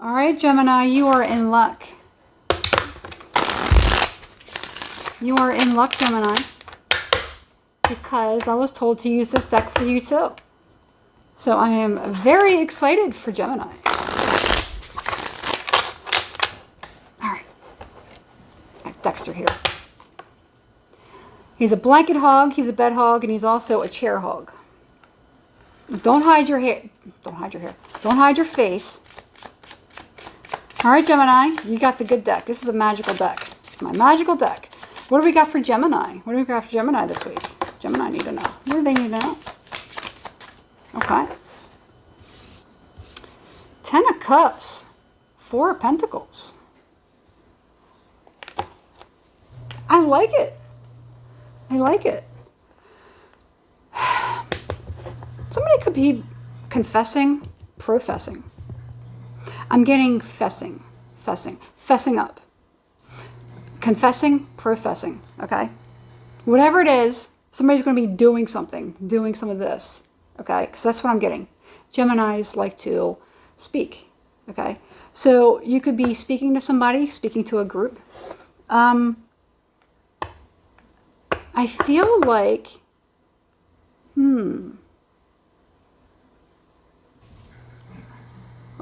All right, Gemini, you are in luck. You are in luck, Gemini, because I was told to use this deck for you too. So I am very excited for Gemini. All right. Got Dexter here. He's a blanket hog, he's a bed hog, and he's also a chair hog. Don't hide your hair. Don't hide your hair. Don't hide your face. All right, Gemini, you got the good deck. This is a magical deck. It's my magical deck. What do we got for Gemini? What do we got for Gemini this week? Gemini need to know. What do they need to know? Okay. 10 of Cups. 4 of Pentacles. I like it. I like it. Somebody could be confessing, professing. I'm getting fessing up. Confessing, professing, okay? Whatever it is, somebody's going to be doing something, doing some of this, okay? Because that's what I'm getting. Geminis like to speak, okay? So you could be speaking to somebody, speaking to a group. I feel like,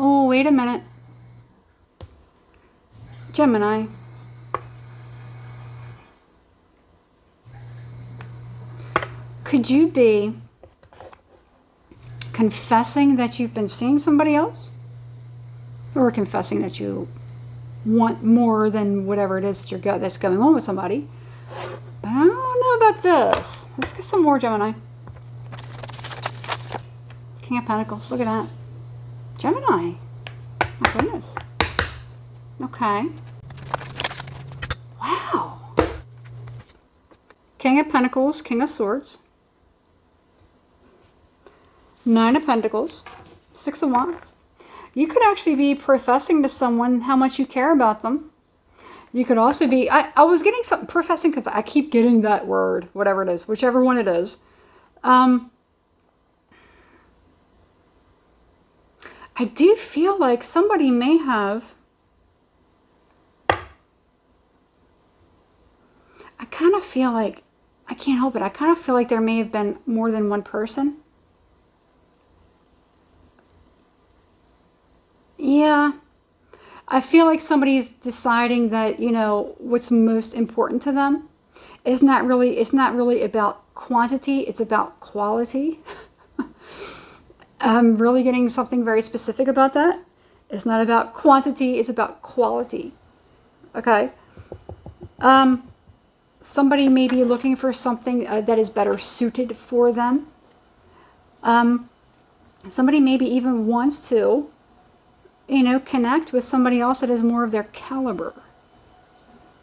oh, wait a minute. Gemini. Could you be confessing that you've been seeing somebody else? Or confessing that you want more than whatever it is that that's going on with somebody? But I don't know about this. Let's get some more, Gemini. King of Pentacles. Look at that. Gemini. My goodness. Okay. Wow. King of Pentacles, King of Swords. 9 of Pentacles. 6 of Wands. You could actually be professing to someone how much you care about them. You could also be, I was getting something, professing, I keep getting that word, whatever it is, whichever one it is. I do feel like somebody may have, I kind of feel like, I can't help it, I kind of feel like there may have been more than one person. Yeah. I feel like somebody's deciding that, you know, what's most important to them. It's not really about quantity, it's about quality. I'm really getting something very specific about that. It's not about quantity, it's about quality. Okay? Somebody may be looking for something that is better suited for them. Somebody maybe even wants to, you know, connect with somebody else that is more of their caliber.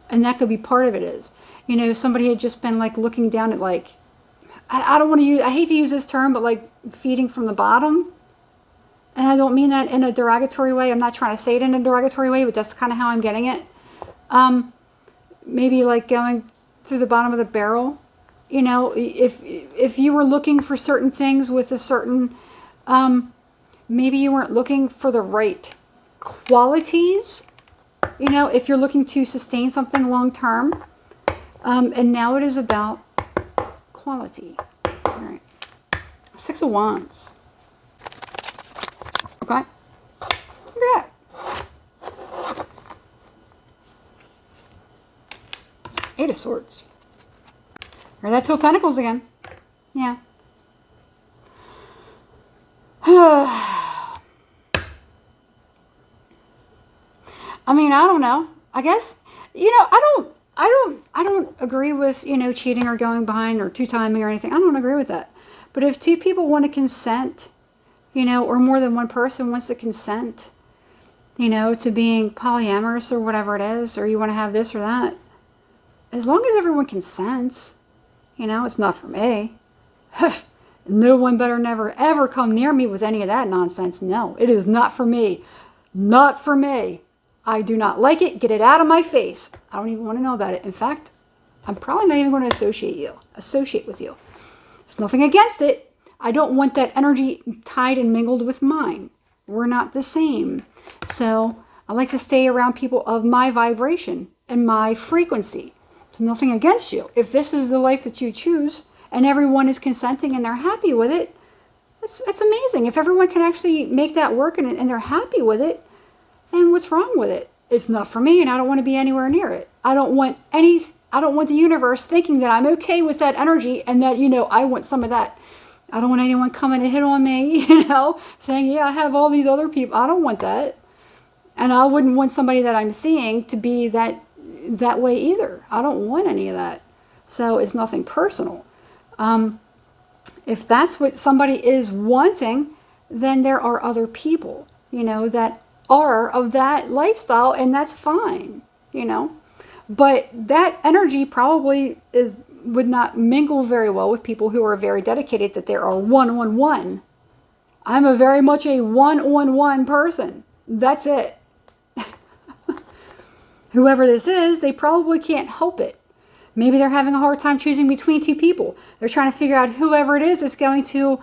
And that could be part of it is. You know, somebody had just been like looking down at like, I don't want to use, I hate to use this term, but like feeding from the bottom. And I don't mean that in a derogatory way. I'm not trying to say it in a derogatory way, but that's kind of how I'm getting it. Maybe like going through the bottom of the barrel. You know, if you were looking for certain things with a certain, maybe you weren't looking for the right qualities. You know, if you're looking to sustain something long term. And now it is about quality. All right. 6 of Wands. Okay. Look at that. 8 of Swords. Or that 2 of Pentacles again. Yeah. I mean, I don't know. I guess, you know, I don't agree with, you know, cheating or going behind or two-timing or anything. I don't agree with that. But if 2 people want to consent, you know, or more than one person wants to consent, you know, to being polyamorous or whatever it is, or you want to have this or that, as long as everyone consents, you know, it's not for me. No one better never ever come near me with any of that nonsense. No, it is not for me. Not for me. I do not like it. Get it out of my face. I don't even want to know about it. In fact, I'm probably not even going to associate with you. It's nothing against it. I don't want that energy tied and mingled with mine. We're not the same. So I like to stay around people of my vibration and my frequency. It's nothing against you. If this is the life that you choose and everyone is consenting and they're happy with it, it's amazing. If everyone can actually make that work and they're happy with it, then what's wrong with it? It's not for me and I don't want to be anywhere near it. I don't want the universe thinking that I'm okay with that energy and that, I want some of that. I don't want anyone coming to hit on me, saying, yeah, I have all these other people. I don't want that. And I wouldn't want somebody that I'm seeing to be that way either. I don't want any of that. So it's nothing personal. If that's what somebody is wanting, then there are other people, that are of that lifestyle, and that's fine, But that energy probably would not mingle very well with people who are very dedicated, that they are one-on-one. I'm a very much a one-on-one person. That's it. Whoever this is, they probably can't help it. Maybe they're having a hard time choosing between two people. They're trying to figure out whoever it is going to,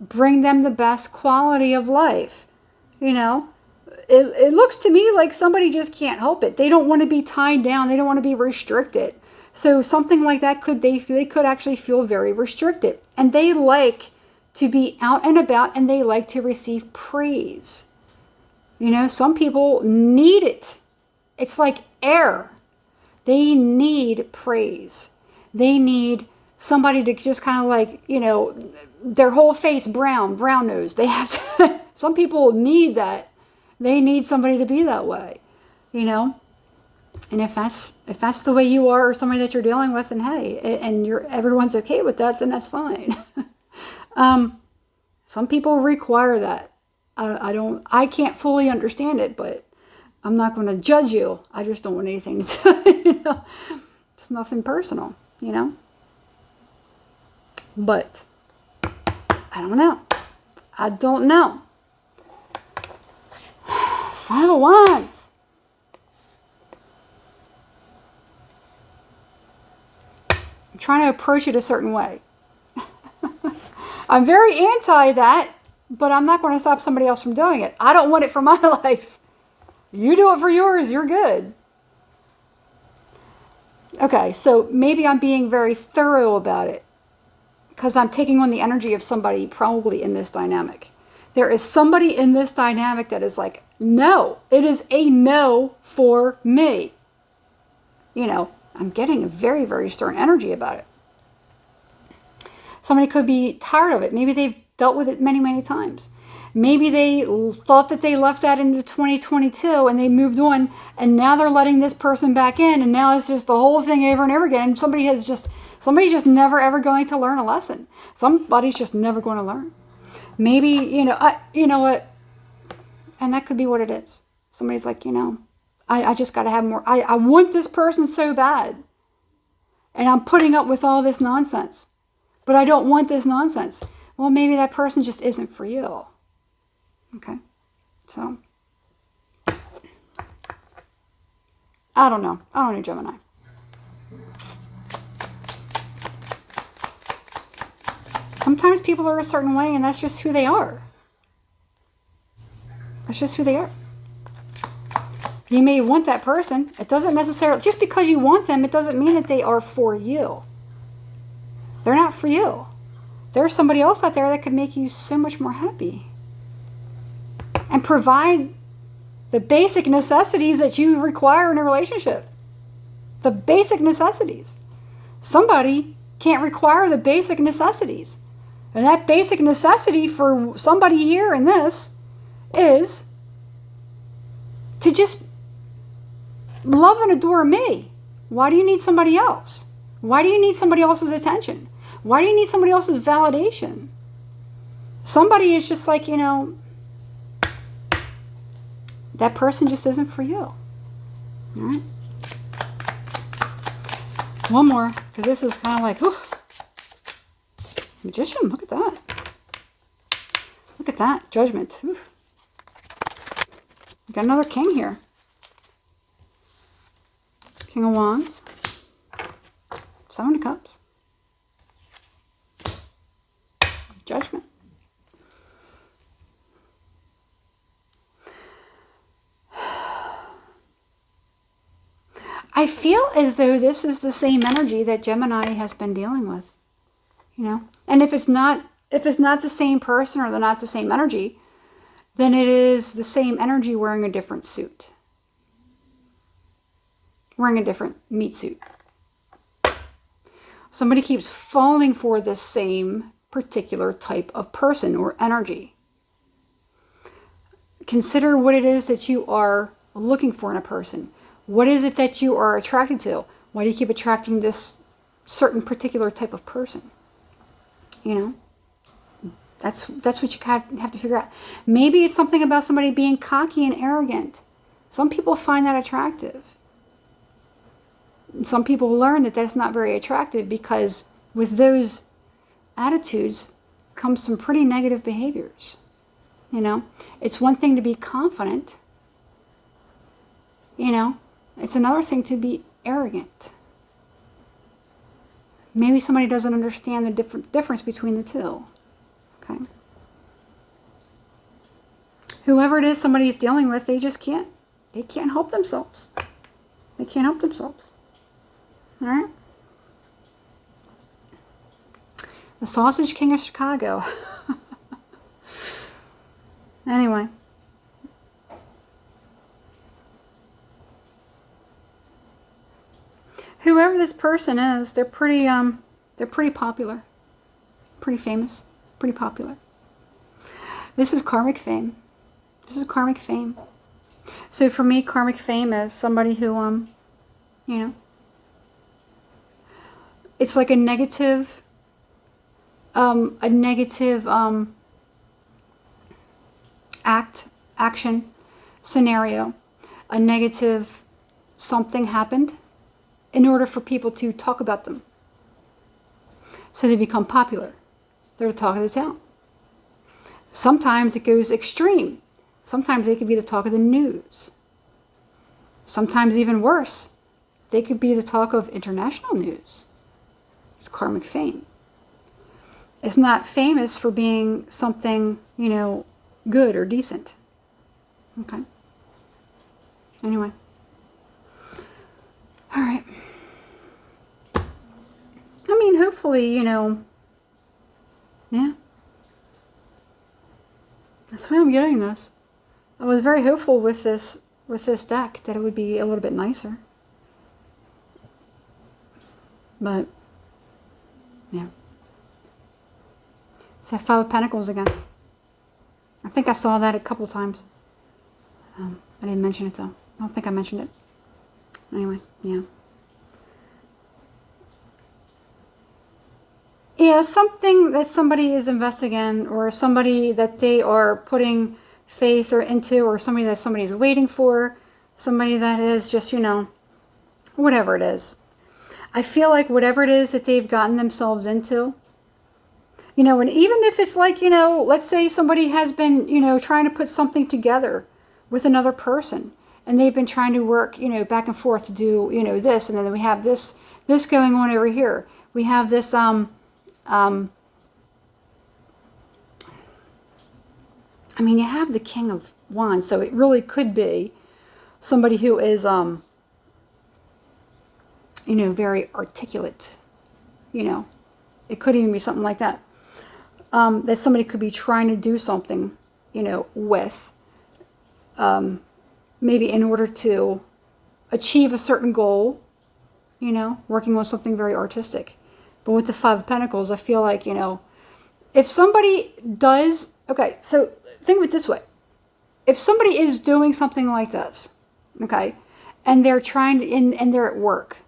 bring them the best quality of life. It looks to me like somebody just can't help it. They don't want to be tied down. They don't want to be restricted. So something like that they could actually feel very restricted. And they like to be out and about and they like to receive praise. Some people need it. It's like air. They need praise. They need somebody to just kind of like, their whole face brown nose. They have to, some people need that. They need somebody to be that way, And if that's the way you are or somebody that you're dealing with, and hey, and everyone's okay with that, then that's fine. Some people require that. I can't fully understand it, but I'm not going to judge you. I just don't want anything to, it's nothing personal, But I don't know. Five of Wands. I'm trying to approach it a certain way. I'm very anti that, but I'm not going to stop somebody else from doing it. I don't want it for my life. You do it for yours, you're good. Okay, so maybe I'm being very thorough about it because I'm taking on the energy of somebody probably in this dynamic. There is somebody in this dynamic that is like, no, it is a no for me. I'm getting a very, very stern energy about it. Somebody could be tired of it. Maybe they've dealt with it many, many times. Maybe they thought that they left that into 2022 and they moved on and now they're letting this person back in and now it's just the whole thing over and over again. And somebody's just never ever going to learn a lesson. Somebody's just never going to learn. Maybe, you know what? And that could be what it is. Somebody's like, I just got to have more. I want this person so bad. And I'm putting up with all this nonsense. But I don't want this nonsense. Well, maybe that person just isn't for you. Okay? So, I don't know. I don't know, Gemini. Sometimes people are a certain way and that's just who they are. That's just who they are. You may want that person. It doesn't necessarily, just because you want them, it doesn't mean that they are for you. They're not for you. There's somebody else out there that could make you so much more happy. And provide the basic necessities that you require in a relationship. The basic necessities. Somebody can't require the basic necessities. And that basic necessity for somebody here in this is to just love and adore me. Why do you need somebody else? Why do you need somebody else's attention? Why do you need somebody else's validation? Somebody is just like, that person just isn't for you. All right? One more, because this is kind of like, whew. Magician, look at that. Look at that. Judgment. Ooh. Got another king here. King of Wands. Seven of Cups. Judgment. I feel as though this is the same energy that Gemini has been dealing with, you know. And if it's not the same person or they're not the same energy, then it is the same energy wearing a different suit, wearing a different meat suit. Somebody keeps falling for this same particular type of person or energy. Consider what it is that you are looking for in a person. What is it that you are attracted to? Why do you keep attracting this certain particular type of person? You know, that's what you have to figure out. Maybe it's something about somebody being cocky and arrogant. Some people find that attractive. Some people learn that that's not very attractive because with those attitudes comes some pretty negative behaviors. You know, it's one thing to be confident. You know, it's another thing to be arrogant. Maybe somebody doesn't understand the difference between the two. Okay. Whoever it is somebody's dealing with, they just can't. They can't help themselves. They can't help themselves. All right. The Sausage King of Chicago. Anyway. Whoever this person is, they're pretty popular. Pretty famous. Pretty popular. This is karmic fame. This is karmic fame. So for me, karmic fame is somebody who, you know, it's like a negative action, scenario, a negative something happened in order for people to talk about them. So they become popular. They're the talk of the town. Sometimes it goes extreme. Sometimes they could be the talk of the news. Sometimes even worse, they could be the talk of international news. It's karmic fame. It's not famous for being something, you know, good or decent. Okay. Anyway. All right. I mean, hopefully, you know, yeah. That's why I'm getting this. I was very hopeful with this deck that it would be a little bit nicer. But, yeah. It's that Five of Pentacles again. I think I saw that a couple times. I didn't mention it though. I don't think I mentioned it. Anyway, yeah. Yeah, something that somebody is investing in, or somebody that they are putting faith or into, or somebody that somebody's waiting for, somebody that is just, you know, whatever it is. I feel like whatever it is that they've gotten themselves into, you know, and even if it's like, you know, let's say somebody has been, you know, trying to put something together with another person, and they've been trying to work, you know, back and forth to do, you know, this, and then we have this going on over here. We have this, I mean, you have the King of Wands, so it really could be somebody who is, you know, very articulate, you know. It could even be something like that. That somebody could be trying to do something, you know, with, maybe in order to achieve a certain goal, you know, working with something very artistic. But with the Five of Pentacles, I feel like, you know, if somebody does, okay, so think of it this way. If somebody is doing something like this, okay, and they're trying to, and they're at work,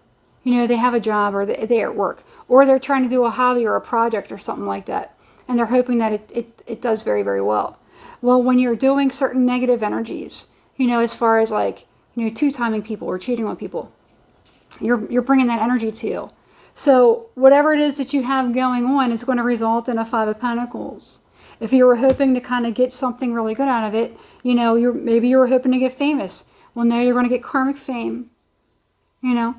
you know, they have a job, or they're at work, or they're trying to do a hobby or a project or something like that, and they're hoping that it does very, very well. Well, when you're doing certain negative energies, you know, as far as like, you know, two-timing people or cheating on people, you're bringing that energy to you. So whatever it is that you have going on is going to result in a Five of Pentacles. If you were hoping to kind of get something really good out of it, you know, maybe you were hoping to get famous. Well, now you're going to get karmic fame. You know,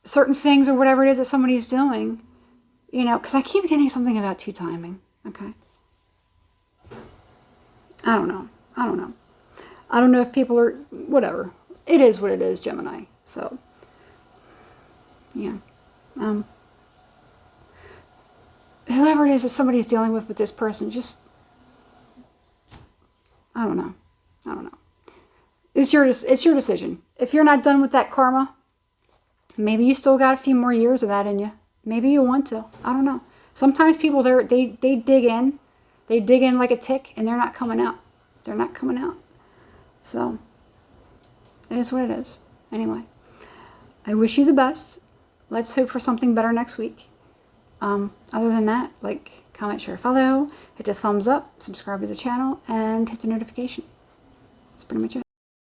certain things or whatever it is that somebody's doing, you know, because I keep getting something about two-timing. Okay. I don't know. I don't know if people are, whatever. It is what it is, Gemini. So, yeah. Whoever it is that somebody's dealing with this person, just, I don't know. It's your decision. If you're not done with that karma, maybe you still got a few more years of that in you. Maybe you want to. I don't know. Sometimes people, they dig in. They dig in like a tick, and they're not coming out. They're not coming out. So, it is what it is. Anyway, I wish you the best. Let's hope for something better next week. Other than that, like, comment, share, follow, hit the thumbs up, subscribe to the channel, and hit the notification. That's pretty much it.